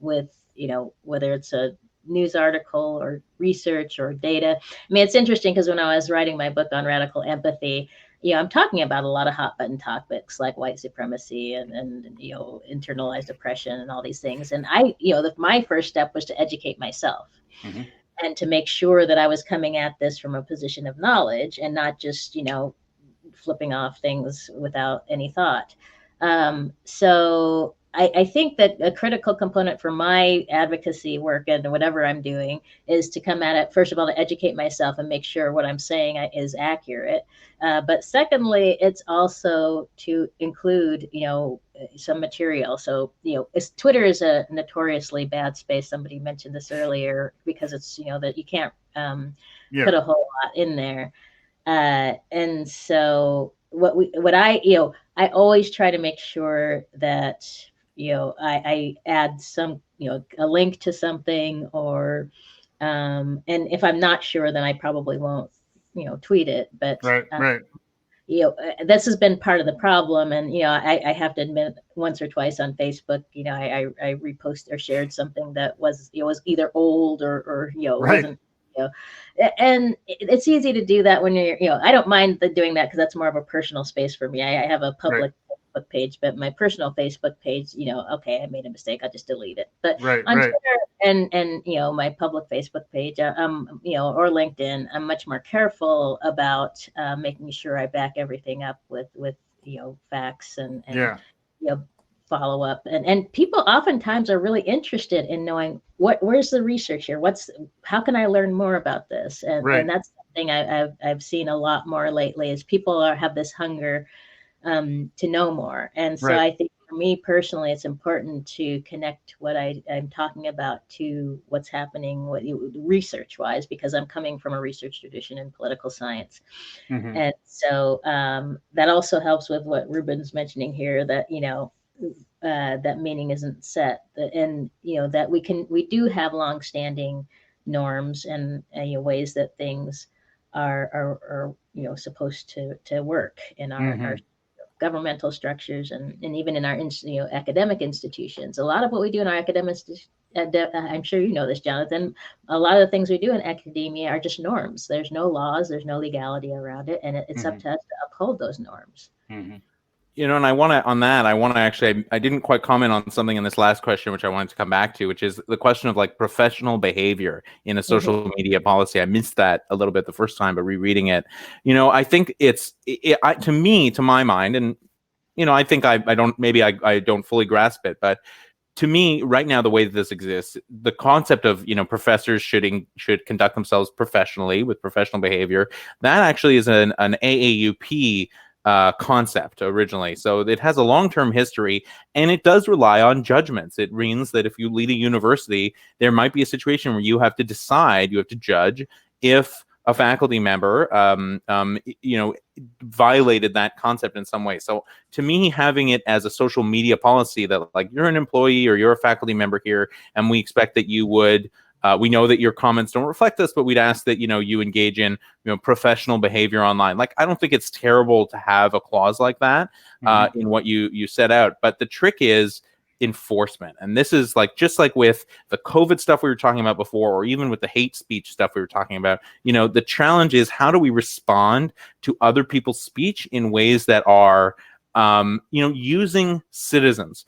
with, you know, whether it's a news article or research or data. I mean, it's interesting because when I was writing my book on radical empathy, you know, I'm talking about a lot of hot button topics like white supremacy and you know, internalized oppression and all these things. And I, you know, my first step was to educate myself. And to make sure that I was coming at this from a position of knowledge and not just, you know, flipping off things without any thought. So I think that a critical component for my advocacy work and whatever I'm doing is to come at it, first of all, to educate myself and make sure what I'm saying is accurate. But secondly, it's also to include, you know, some material. So, you know, Twitter is a notoriously bad space. Somebody mentioned this earlier because it's, you know, that you can't put a whole lot in there. And so I always try to make sure that, you know, I add some, you know, a link to something or, and if I'm not sure, then I probably won't, you know, tweet it. But, right. You know, this has been part of the problem. And, you know, I have to admit once or twice on Facebook, you know, I reposted or shared something that was, you know, was either old or you know, wasn't, you know, and it's easy to do that when you're, you know, I don't mind doing that because that's more of a personal space for me. I have a public Facebook page, but my personal Facebook page, you know, okay, I made a mistake, I'll just delete it. But on Twitter and you know, my public Facebook page, you know, or LinkedIn, I'm much more careful about making sure I back everything up with you know, facts and you know, follow up. And people oftentimes are really interested in knowing where's the research here? How can I learn more about this? And that's something I've seen a lot more lately is people have this hunger to know more. And so I think for me personally, it's important to connect what I'm talking about to what's happening research wise, because I'm coming from a research tradition in political science. And so that also helps with what Ruben's mentioning here, that, you know, that meaning isn't set, and, you know, that we do have longstanding norms and you know, ways that things are you know, supposed to work in our governmental structures and even in our you know, academic institutions. A lot of what we do in our academic I'm sure you know this, Jonathan, a lot of the things we do in academia are just norms. There's no laws, there's no legality around it, and it's up to us to uphold those norms. And I want to actually, I didn't quite comment on something in this last question, which I wanted to come back to, which is the question of like professional behavior in a social media policy. I missed that a little bit the first time, but rereading it, I think to my mind, and, I think I don't fully grasp it, but to me right now, the way that this exists, the concept of, professors should conduct themselves professionally with professional behavior, that actually is an AAUP concept originally. So it has a long-term history, and it does rely on judgments. It means that if you lead a university, there might be a situation where you have to judge if a faculty member, violated that concept in some way. So to me, having it as a social media policy that like you're an employee or you're a faculty member here, and we expect that you would, we know that your comments don't reflect this, but we'd ask that, you engage in, professional behavior online. Like, I don't think it's terrible to have a clause like that in what you set out. But the trick is enforcement. And this is like, just like with the COVID stuff we were talking about before, or even with the hate speech stuff we were talking about, the challenge is how do we respond to other people's speech in ways that are, using citizens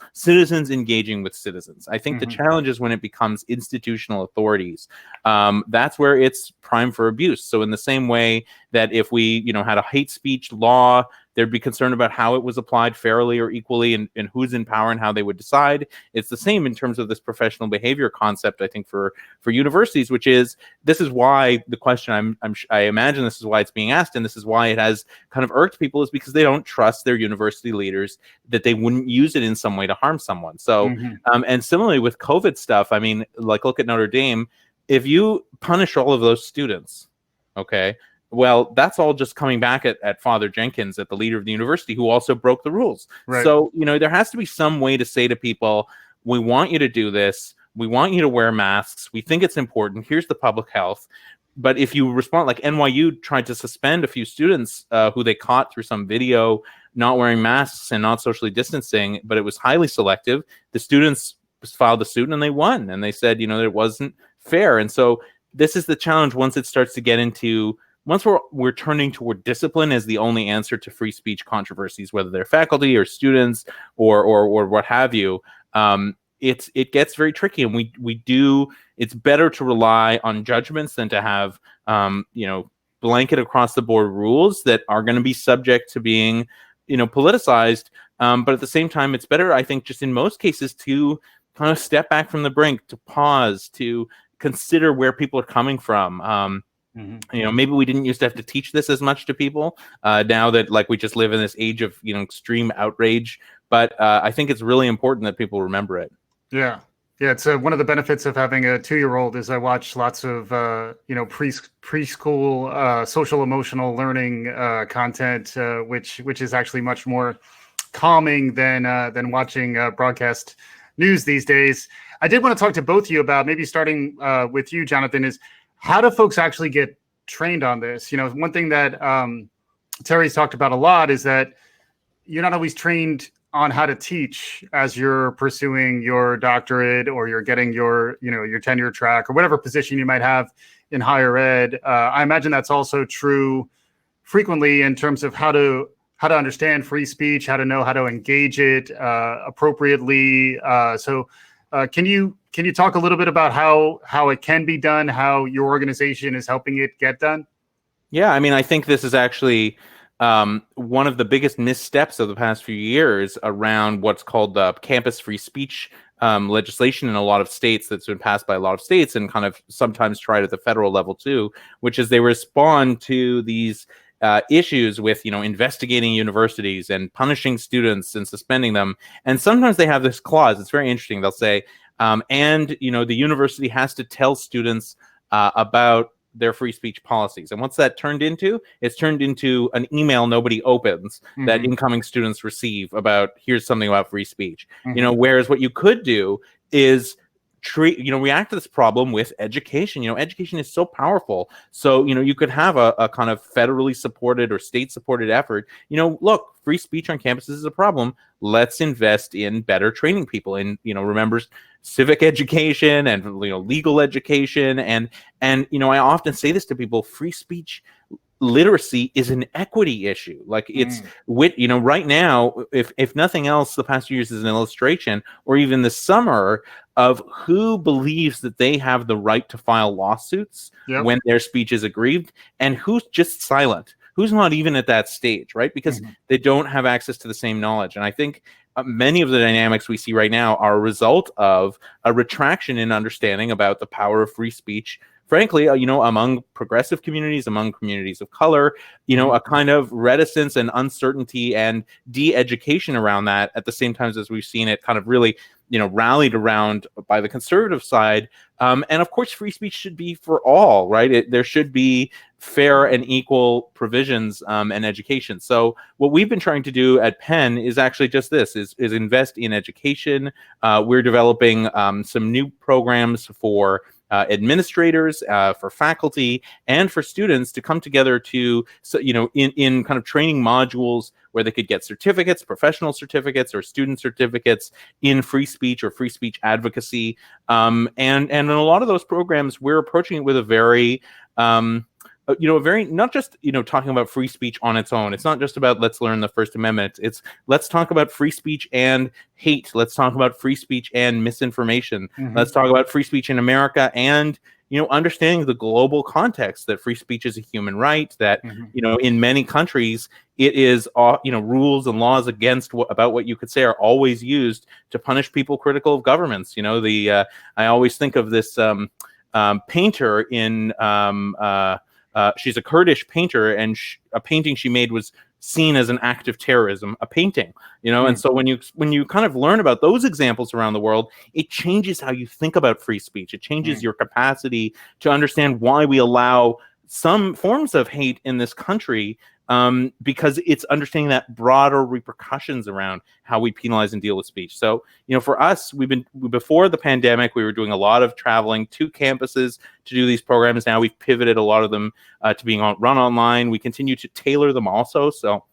engaging with citizens. I think the challenge is when it becomes institutional authorities. That's where it's prime for abuse. So in the same way that if we, had a hate speech law, there'd be concern about how it was applied fairly or equally, and who's in power and how they would decide. It's the same in terms of this professional behavior concept, I think, for universities, which is, this is why the question, I imagine this is why it's being asked, and this is why it has kind of irked people, is because they don't trust their university leaders that they wouldn't use it in some way to harm someone. So, and similarly with COVID stuff, I mean, like, look at Notre Dame. If you punish all of those students, okay, well, that's all just coming back at Father Jenkins, at the leader of the university, who also broke the rules. Right. So, there has to be some way to say to people, we want you to do this. We want you to wear masks. We think it's important. Here's the public health. But if you respond, like NYU tried to suspend a few students who they caught through some video not wearing masks and not socially distancing, but it was highly selective. The students filed a suit and they won. And they said, that it wasn't fair. And so this is the challenge once it starts to get into, once we're turning toward discipline as the only answer to free speech controversies, whether they're faculty or students or what have you, it gets very tricky. And it's better to rely on judgments than to have blanket across the board rules that are going to be subject to being politicized. But at the same time, it's better, I think, just in most cases, to kind of step back from the brink, to pause, to consider where people are coming from. Maybe we didn't used to have to teach this as much to people. Now that, like, we just live in this age of extreme outrage, but I think it's really important that people remember it. Yeah, it's one of the benefits of having a 2-year-old is I watch lots of preschool social emotional learning content, which is actually much more calming than watching broadcast news these days. I did want to talk to both of you about, maybe starting with you, Jonathan, is how do folks actually get trained on this? One thing that Terry's talked about a lot is that you're not always trained on how to teach as you're pursuing your doctorate, or you're getting your tenure track, or whatever position you might have in higher ed. I imagine that's also true frequently in terms of how to understand free speech, how to know how to engage it appropriately. So can you talk a little bit about how it can be done, how your organization is helping it get done? Yeah, I mean, I think this is actually one of the biggest missteps of the past few years around what's called the campus free speech legislation in a lot of states, that's been passed by a lot of states and kind of sometimes tried at the federal level too, which is they respond to these issues with, investigating universities and punishing students and suspending them. And sometimes they have this clause. It's very interesting. They'll say, and the university has to tell students about their free speech policies. And what's that turned into? It's turned into an email nobody opens that incoming students receive about, here's something about free speech. Whereas what you could do is react to this problem with education. Education is so powerful. So, you could have a kind of federally supported or state supported effort. Look, free speech on campuses is a problem. Let's invest in better training people in, remember, civic education and, legal education. And I often say this to people, free speech literacy is an equity issue. Like it's right now, if nothing else, the past few years is an illustration, or even this summer, of who believes that they have the right to file lawsuits when their speech is aggrieved, and who's just silent, who's not even at that stage, right? Because they don't have access to the same knowledge. And I think many of the dynamics we see right now are a result of a retraction in understanding about the power of free speech, frankly, among progressive communities, among communities of color, a kind of reticence and uncertainty and de-education around that, at the same time as we've seen it kind of really, rallied around by the conservative side. And of course, free speech should be for all, right? There should be fair and equal provisions and education. So what we've been trying to do at Penn is actually just this, is invest in education. We're developing some new programs for administrators, for faculty, and for students to come together to, in kind of training modules where they could get certificates, professional certificates, or student certificates in free speech or free speech advocacy. And in a lot of those programs, we're approaching it with a very not just, talking about free speech on its own. It's not just about let's learn the First Amendment. It's let's talk about free speech and hate. Let's talk about free speech and misinformation. Let's talk about free speech in America and, understanding the global context that free speech is a human right, that, in many countries, it is, rules and laws about what you could say are always used to punish people critical of governments. I always think of this painter in, she's a Kurdish painter, and a painting she made was seen as an act of terrorism, a painting, and so when you kind of learn about those examples around the world, it changes how you think about free speech. It changes your capacity to understand why we allow some forms of hate in this country, because it's understanding that broader repercussions around how we penalize and deal with speech. So, for us, before the pandemic, we were doing a lot of traveling to campuses to do these programs. Now we've pivoted a lot of them to being run online. We continue to tailor them also. So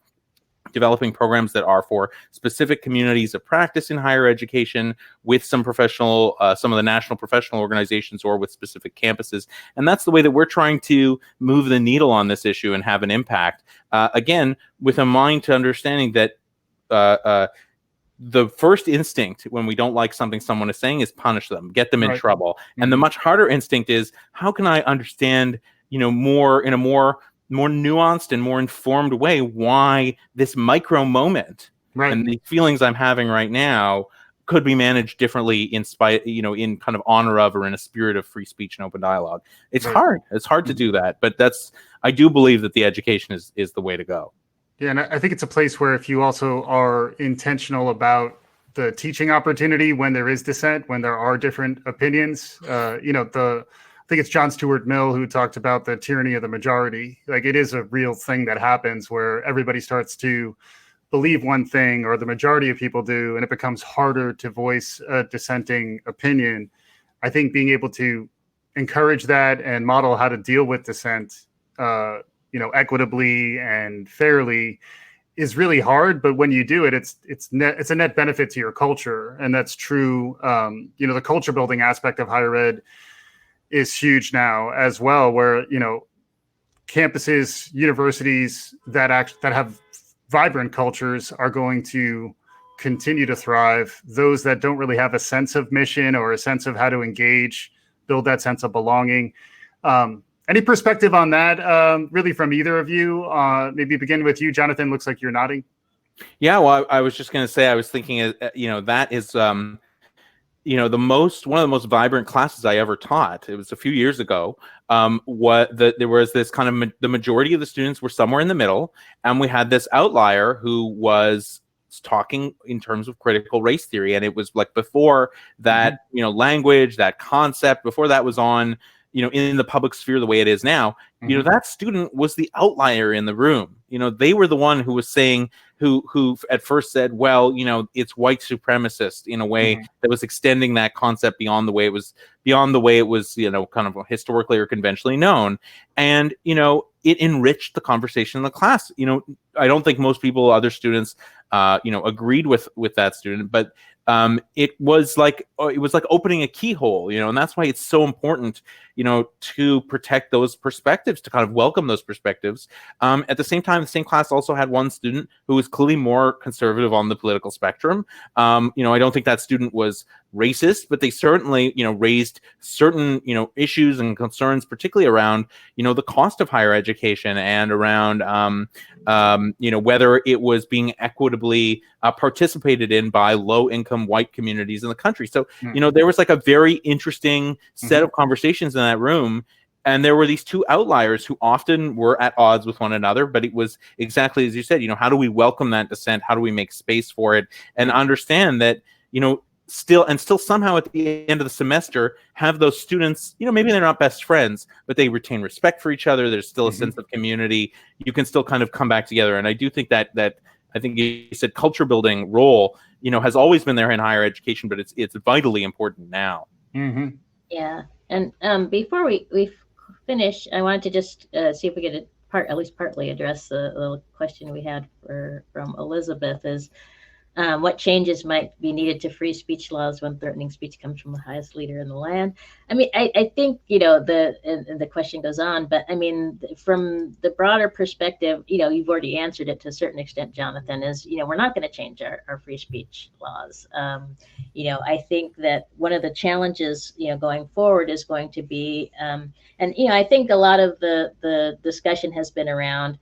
developing programs that are for specific communities of practice in higher education with some of the national professional organizations, or with specific campuses. And that's the way that we're trying to move the needle on this issue and have an impact. Again, with a mind to understanding that the first instinct when we don't like something someone is saying is punish them, get them in trouble. And the much harder instinct is, how can I understand, more in a more nuanced and more informed way why this micro moment and the feelings I'm having right now could be managed differently in kind of honor of, or in a spirit of free speech and open dialogue. It's hard. It's hard to do that, but I do believe that the education is the way to go. Yeah, and I think it's a place where if you also are intentional about the teaching opportunity when there is dissent, when there are different opinions, I think it's John Stuart Mill who talked about the tyranny of the majority. Like, it is a real thing that happens where everybody starts to believe one thing, or the majority of people do, and it becomes harder to voice a dissenting opinion. I think being able to encourage that and model how to deal with dissent, equitably and fairly, is really hard. But when you do it, it's a net benefit to your culture, and that's true. The culture building aspect of higher ed is huge now as well, where campuses, universities that have vibrant cultures are going to continue to thrive. Those that don't really have a sense of mission or a sense of how to engage, build that sense of belonging. Any perspective on that, really, from either of you? Maybe begin with you, Jonathan. Looks like you're nodding. Yeah, well, I was just going to say, I was thinking, that is one of the most vibrant classes I ever taught. It was a few years ago. There was this kind of the majority of the students were somewhere in the middle, and we had this outlier who was talking in terms of critical race theory, and it was like before that, language, that concept, before that was on, in the public sphere the way it is now. That student was the outlier in the room. They were the one who was saying, who at first said, well, it's white supremacist, in a way that was extending that concept beyond the way it was, kind of historically or conventionally known. And, it enriched the conversation in the class. I don't think most people, other students, agreed with that student, but it was like opening a keyhole, and that's why it's so important, to protect those perspectives, to kind of welcome those perspectives. At the same time, the same class also had one student who was clearly more conservative on the political spectrum. I don't think that student was racist, but they certainly, raised certain, issues and concerns, particularly around, the cost of higher education and around, whether it was being equitably participated in by low-income white communities in the country. So, there was like a very interesting set of conversations in that room. And there were these two outliers who often were at odds with one another, but it was exactly as you said, how do we welcome that dissent? How do we make space for it and understand that, still somehow at the end of the semester have those students, maybe they're not best friends, but they retain respect for each other. There's still a sense of community. You can still kind of come back together. And I do think that I think you said culture building role, has always been there in higher education, but it's vitally important now. Yeah. And before we finish, I wanted to just see if we could at least partly address the question we had from Elizabeth is, what changes might be needed to free speech laws when threatening speech comes from the highest leader in the land? I mean, I think, the question goes on, but I mean, from the broader perspective, you've already answered it to a certain extent, Jonathan, is, we're not going to change our free speech laws. I think that one of the challenges, going forward is going to be, I think a lot of the discussion has been around,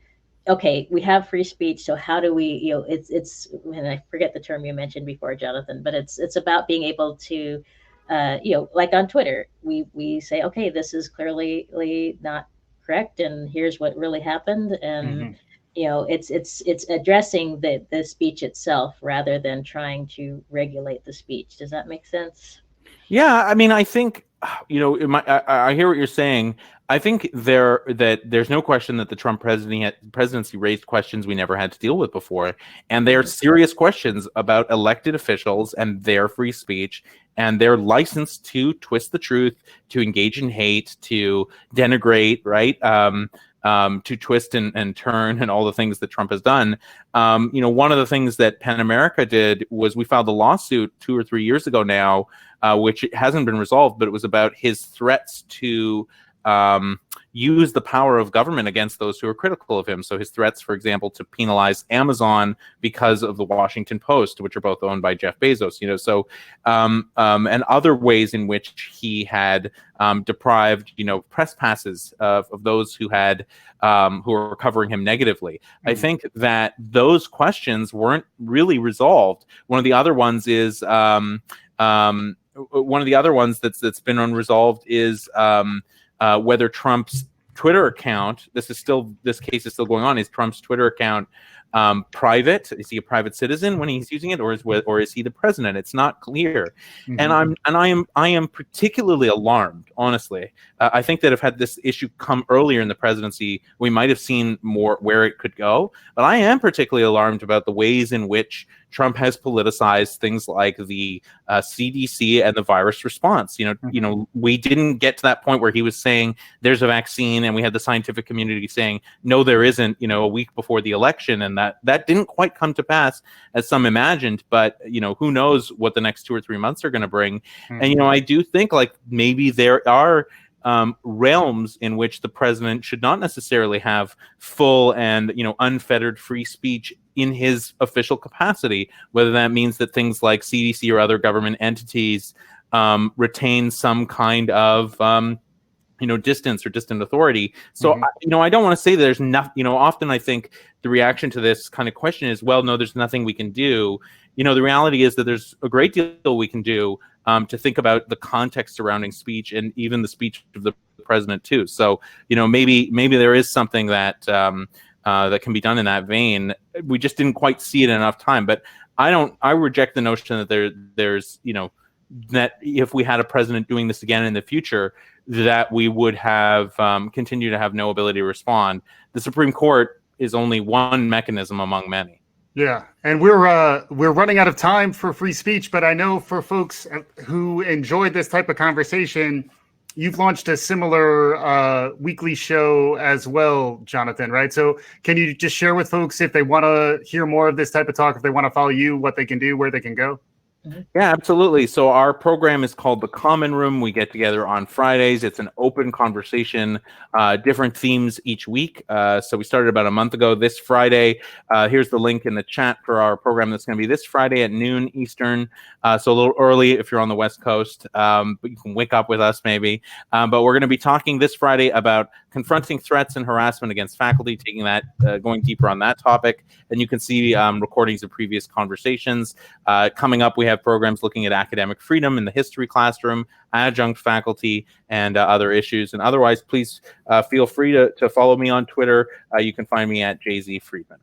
okay, we have free speech, so how do we, it's, and I forget the term you mentioned before, Jonathan, but it's about being able to, like on Twitter, we say, okay, this is clearly not correct, and here's what really happened, and it's addressing the speech itself rather than trying to regulate the speech. Does that make sense? Yeah, I mean, I think, I hear what you're saying. I think there's no question that the Trump presidency raised questions we never had to deal with before. And they are serious questions about elected officials and their free speech and their license to twist the truth, to engage in hate, to denigrate, right? To twist and turn and all the things that Trump has done. One of the things that PEN America did was we filed a lawsuit 2 or 3 years ago now, which hasn't been resolved, but it was about his threats to use the power of government against those who are critical of him. So his threats, for example, to penalize Amazon because of the Washington Post, which are both owned by Jeff Bezos, and other ways in which he had deprived, press passes of those who were covering him negatively. I think that those questions weren't really resolved. One of the other ones is that's been unresolved is whether Trump's Twitter account, this case is still going on, is Trump's Twitter account private? Is he a private citizen when he's using it, or is he the president? It's not clear. And I am particularly alarmed, honestly. I think that if had this issue come earlier in the presidency, we might have seen more where it could go. But I am particularly alarmed about the ways in which Trump has politicized things like the CDC and the virus response. We didn't get to that point where he was saying there's a vaccine, and we had the scientific community saying no, there isn't. A week before the election, and that didn't quite come to pass as some imagined. But who knows what the next 2 or 3 months are going to bring? And I do think like maybe there are realms in which the president should not necessarily have full and unfettered free speech in his official capacity, whether that means that things like CDC or other government entities retain some kind of distance or distant authority. So I don't want to say that there's nothing. Often I think the reaction to this kind of question is, well, no, there's nothing we can do. The reality is that there's a great deal we can do to think about the context surrounding speech and even the speech of the president too. So maybe there is something that that can be done in that vein. We just didn't quite see it in enough time. But I reject the notion that there's that if we had a president doing this again in the future, that we would have continue to have no ability to respond. The Supreme Court is only one mechanism among many. Yeah, and we're running out of time for free speech, but I know for folks who enjoyed this type of conversation, you've launched a similar weekly show as well, Jonathan, right? So can you just share with folks if they want to hear more of this type of talk, if they want to follow you, what they can do, where they can go? Yeah, absolutely. So our program is called The Common Room. We get together on Fridays. It's an open conversation, different themes each week. So we started about a month ago. This Friday, here's the link in the chat for our program that's going to be this Friday at noon Eastern. So a little early if you're on the West Coast, but you can wake up with us maybe. But we're going to be talking this Friday about confronting threats and harassment against faculty, taking that, going deeper on that topic. And you can see recordings of previous conversations. Coming up, we have programs looking at academic freedom in the history classroom, adjunct faculty, and other issues. And otherwise, please feel free to follow me on Twitter. You can find me at JZ Friedman.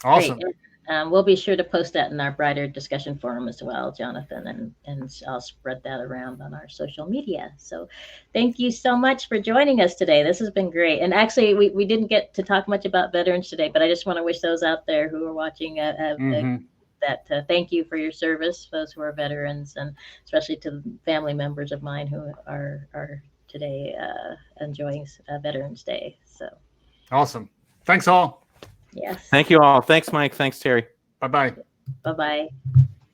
Awesome. Great. We'll be sure to post that in our brighter discussion forum as well, Jonathan, and I'll spread that around on our social media. So thank you so much for joining us today. This has been great. And actually, we didn't get to talk much about veterans today, but I just want to wish those out there who are watching thank you for your service, those who are veterans, and especially to family members of mine who are today enjoying Veterans Day. So awesome. Thanks all. Yes. Thank you all. Thanks, Mike. Thanks, Terry. Bye-bye. Bye-bye.